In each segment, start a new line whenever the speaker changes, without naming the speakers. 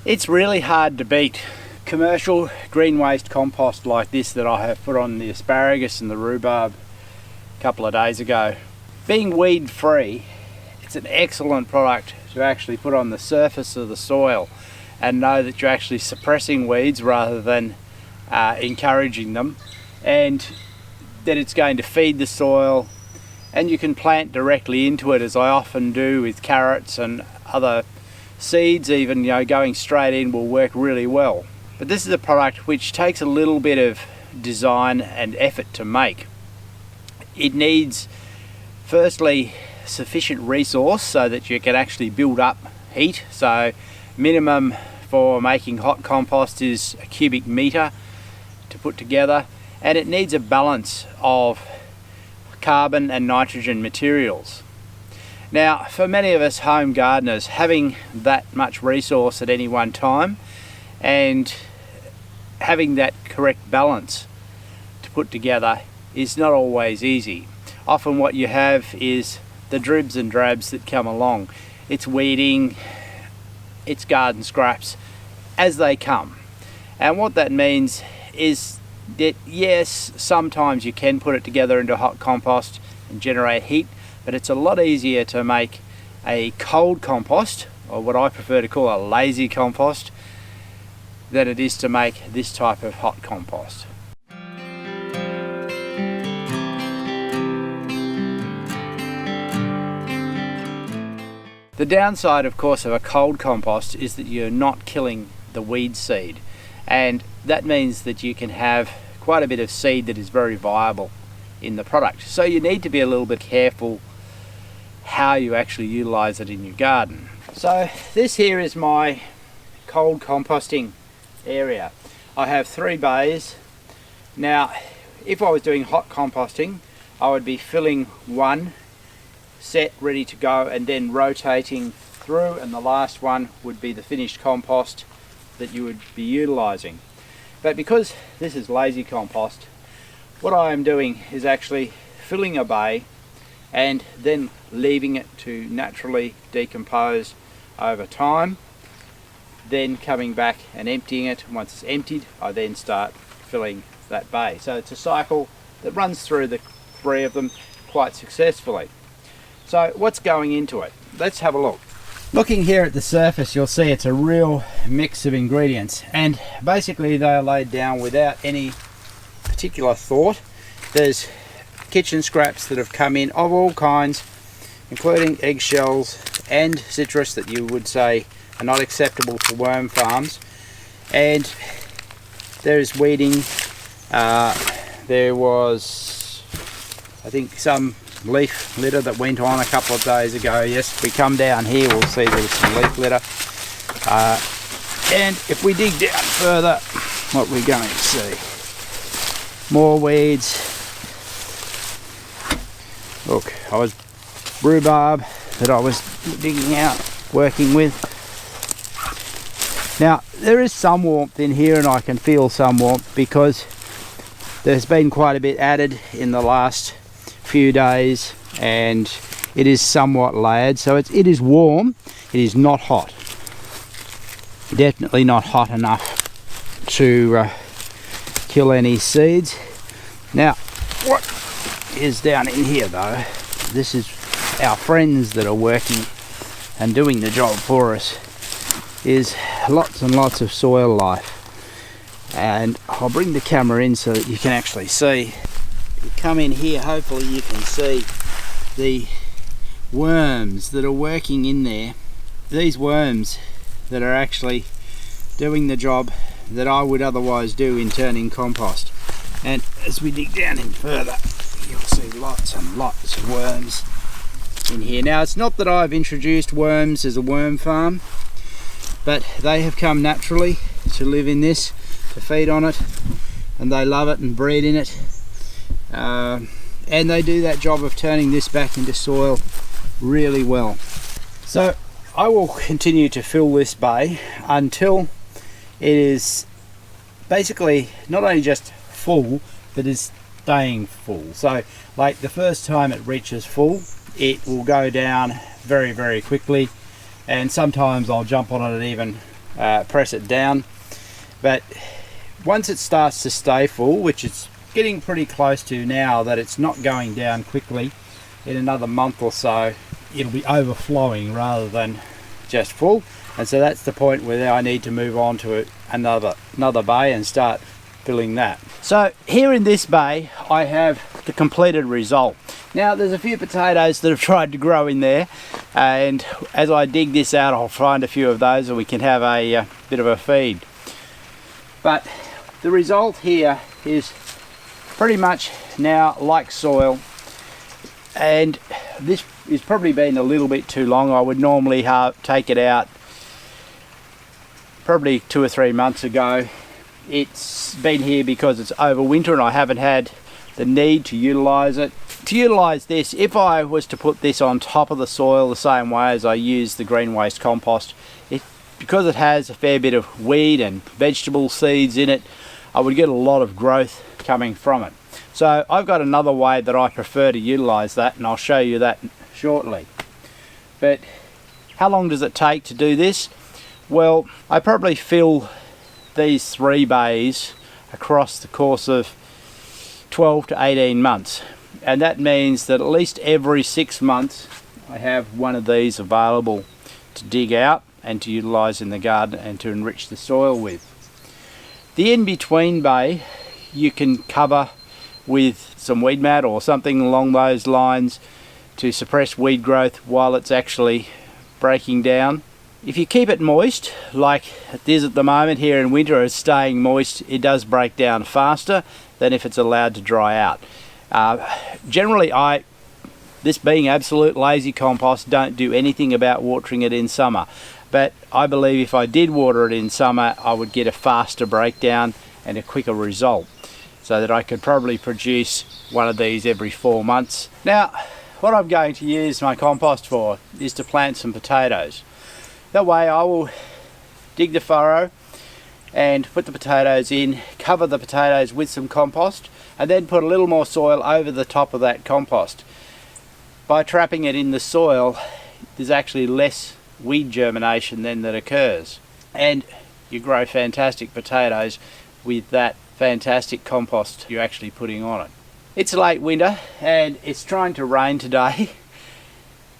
It's really hard to beat commercial green waste compost like this that I have put on the asparagus and the rhubarb a couple of days ago. Being weed free, it's an excellent product to actually put on the surface of the soil and know that you're actually suppressing weeds rather than encouraging them, and that it's going to feed the soil, and you can plant directly into it, as I often do with carrots and other seeds. Even, you know, going straight in will work really well. But this is a product which takes a little bit of design and effort to make. It needs, firstly, sufficient resource so that you can actually build up heat. So minimum for making hot compost is a cubic meter to put together, and it needs a balance of carbon and nitrogen materials. Now, for many of us home gardeners, having that much resource at any one time and having that correct balance to put together is not always easy. Often what you have is the dribs and drabs that come along. It's weeding, it's garden scraps as they come. And what that means is that yes, sometimes you can put it together into hot compost and generate heat, but it's a lot easier to make a cold compost, or what I prefer to call a lazy compost, than it is to make this type of hot compost. The downside, of course, of a cold compost is that you're not killing the weed seed, and that means that you can have quite a bit of seed that is very viable in the product. So you need to be a little bit careful how you actually utilize it in your garden. So this here is my cold composting area. I have 3 bays. Now, if I was doing hot composting, I would be filling one set ready to go and then rotating through, and the last one would be the finished compost that you would be utilizing. But because this is lazy compost, what I am doing is actually filling a bay and then leaving it to naturally decompose over time, then coming back and emptying it. Once it's emptied, I then start filling that bay. So it's a cycle that runs through the 3 of them quite successfully. So what's going into it? Let's have a look. Looking here at the surface, you'll see it's a real mix of ingredients, and basically they are laid down without any particular thought. There's kitchen scraps that have come in of all kinds, including eggshells and citrus that you would say are not acceptable for worm farms. And there's weeding. There was, I think, some leaf litter that went on a couple of days ago. Yes, if we come down here, we'll see there's some leaf litter. And if we dig down further, what we're going to see, more weeds. Look, I was rhubarb that I was digging out, working with. Now, there is some warmth in here, and I can feel some warmth because there's been quite a bit added in the last few days, and it is somewhat layered, so it is warm. It is not hot, definitely not hot enough to kill any seeds. Now, what is down in here though, this is our friends that are working and doing the job for us, is lots and lots of soil life. And I'll bring the camera in so that you can actually see. You come in here, hopefully you can see the worms that are working in there. These worms that are actually doing the job that I would otherwise do in turning compost. And as we dig down in further, you'll see lots and lots of worms in here. Now, it's not that I've introduced worms as a worm farm, but they have come naturally to live in this, to feed on it, and they love it and breed in it. And they do that job of turning this back into soil really well. So I will continue to fill this bay until it is basically not only just full, but is staying full. So like the first time it reaches full, it will go down very, very quickly, and sometimes I'll jump on it even press it down. But once it starts to stay full, which it's getting pretty close to now, that it's not going down quickly, in another month or so it'll be overflowing rather than just full. And so that's the point where I need to move on to another bay and start filling that. So here in this bay I have the completed result. Now there's a few potatoes that have tried to grow in there, and as I dig this out I'll find a few of those and we can have a bit of a feed. But the result here is pretty much now like soil, and this is probably been a little bit too long. I would normally take it out probably 2 or 3 months ago. It's been here because it's over winter and I haven't had the need to utilize it. To utilize this, if I was to put this on top of the soil the same way as I use the green waste compost, because it has a fair bit of weed and vegetable seeds in it, I would get a lot of growth coming from it. So I've got another way that I prefer to utilize that, and I'll show you that shortly. But how long does it take to do this? Well, I probably fill these 3 bays across the course of 12 to 18 months. And that means that at least every 6 months I have one of these available to dig out and to utilize in the garden and to enrich the soil with. The in-between bay you can cover with some weed mat or something along those lines to suppress weed growth while it's actually breaking down. If you keep it moist, like it is at the moment here in winter, it's staying moist, it does break down faster than if it's allowed to dry out. Generally, this being absolute lazy compost, don't do anything about watering it in summer. But I believe if I did water it in summer, I would get a faster breakdown and a quicker result, so that I could probably produce one of these every 4 months. Now, what I'm going to use my compost for is to plant some potatoes. That way I will dig the furrow and put the potatoes in, cover the potatoes with some compost, and then put a little more soil over the top of that compost. By trapping it in the soil, there's actually less weed germination then that occurs, and you grow fantastic potatoes with that fantastic compost you're actually putting on it. It's late winter and it's trying to rain today.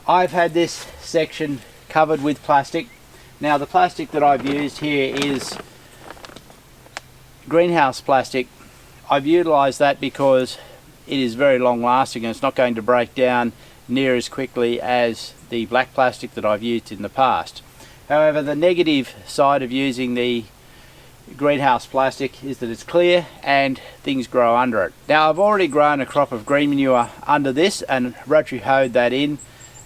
I've had this section covered with plastic. Now the plastic that I've used here is greenhouse plastic. I've utilized that because it is very long lasting and it's not going to break down near as quickly as the black plastic that I've used in the past. However, the negative side of using the greenhouse plastic is that it's clear and things grow under it. Now I've already grown a crop of green manure under this and rotary hoed that in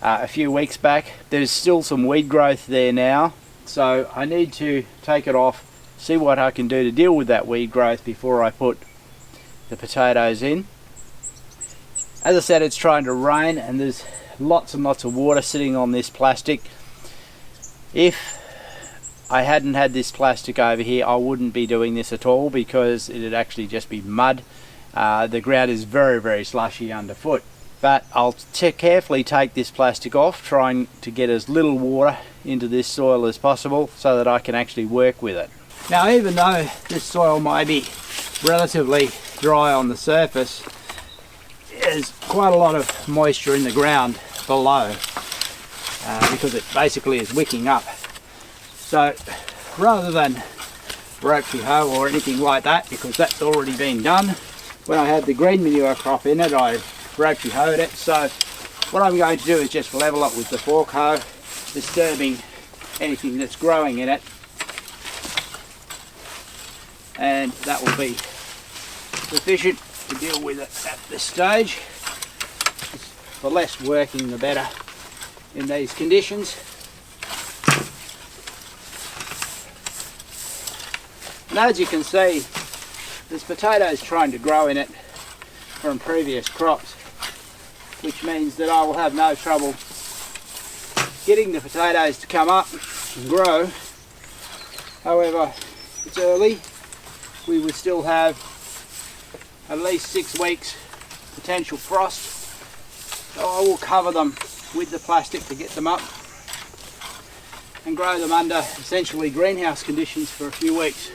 a few weeks back. There's still some weed growth there now, so I need to take it off, see what I can do to deal with that weed growth before I put the potatoes in. As I said, it's trying to rain and there's lots and lots of water sitting on this plastic. If I hadn't had this plastic over here, I wouldn't be doing this at all because it'd actually just be mud. The ground is very, very slushy underfoot. But I'll carefully take this plastic off, trying to get as little water into this soil as possible so that I can actually work with it. Now, even though this soil might be relatively dry on the surface, there's quite a lot of moisture in the ground below because it basically is wicking up. So rather than rotary hoe or anything like that, because that's already been done, when I had the green manure crop in it, I rotary hoed it. So what I'm going to do is just level it with the fork hoe, disturbing anything that's growing in it, and that will be sufficient to deal with it at this stage. The less working the better in these conditions. And as you can see, there's potatoes trying to grow in it from previous crops, which means that I will have no trouble getting the potatoes to come up and grow. However, it's early. We would still have at least 6 weeks potential frost, so I will cover them with the plastic to get them up. and grow them under essentially greenhouse conditions for a few weeks.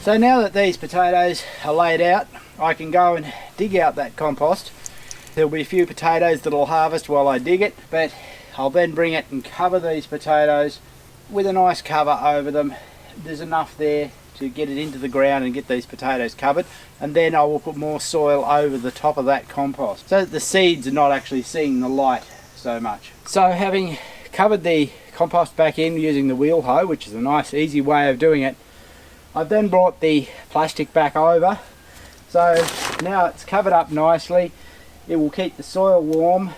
So now that these potatoes are laid out, I can go and dig out that compost. There'll be a few potatoes that I'll harvest while I dig it, but I'll then bring it and cover these potatoes with a nice cover over them. There's enough there to get it into the ground and get these potatoes covered, and then I will put more soil over the top of that compost so that the seeds are not actually seeing the light so much. So having covered the compost back in using the wheel hoe, which is a nice easy way of doing it, I've then brought the plastic back over, so now it's covered up nicely. It will keep the soil warm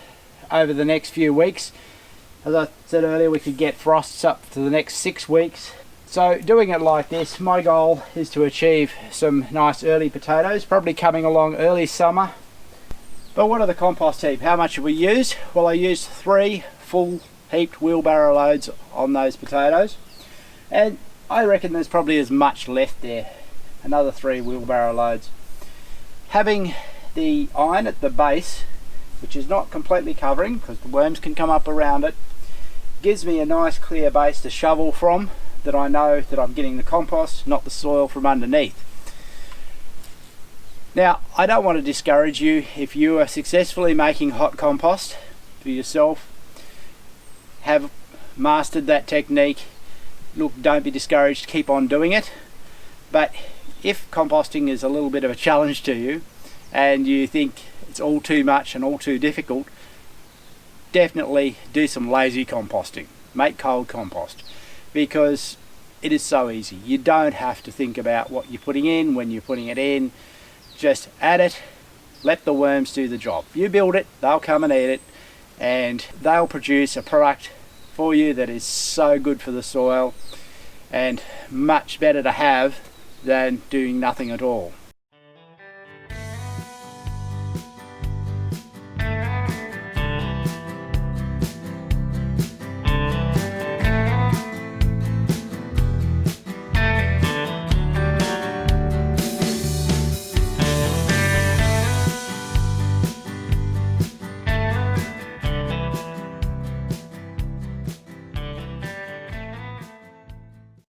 over the next few weeks. As I said earlier, we could get frosts up to the next 6 weeks. So doing it like this, my goal is to achieve some nice early potatoes, probably coming along early summer. But what are the compost heap? How much have we used? Well, I used 3 full heaped wheelbarrow loads on those potatoes, and I reckon there's probably as much left there, another 3 wheelbarrow loads. Having the iron at the base, which is not completely covering because the worms can come up around it, gives me a nice clear base to shovel from, that I know that I'm getting the compost, not the soil from underneath. Now, I don't want to discourage you if you are successfully making hot compost for yourself, have mastered that technique. Look, don't be discouraged, keep on doing it. But if composting is a little bit of a challenge to you and you think it's all too much and all too difficult, definitely do some lazy composting. Make cold compost, because it is so easy. You don't have to think about what you're putting in when you're putting it in. Just add it, let the worms do the job. You build it, they'll come and eat it, and they'll produce a product for you that is so good for the soil and much better to have than doing nothing at all.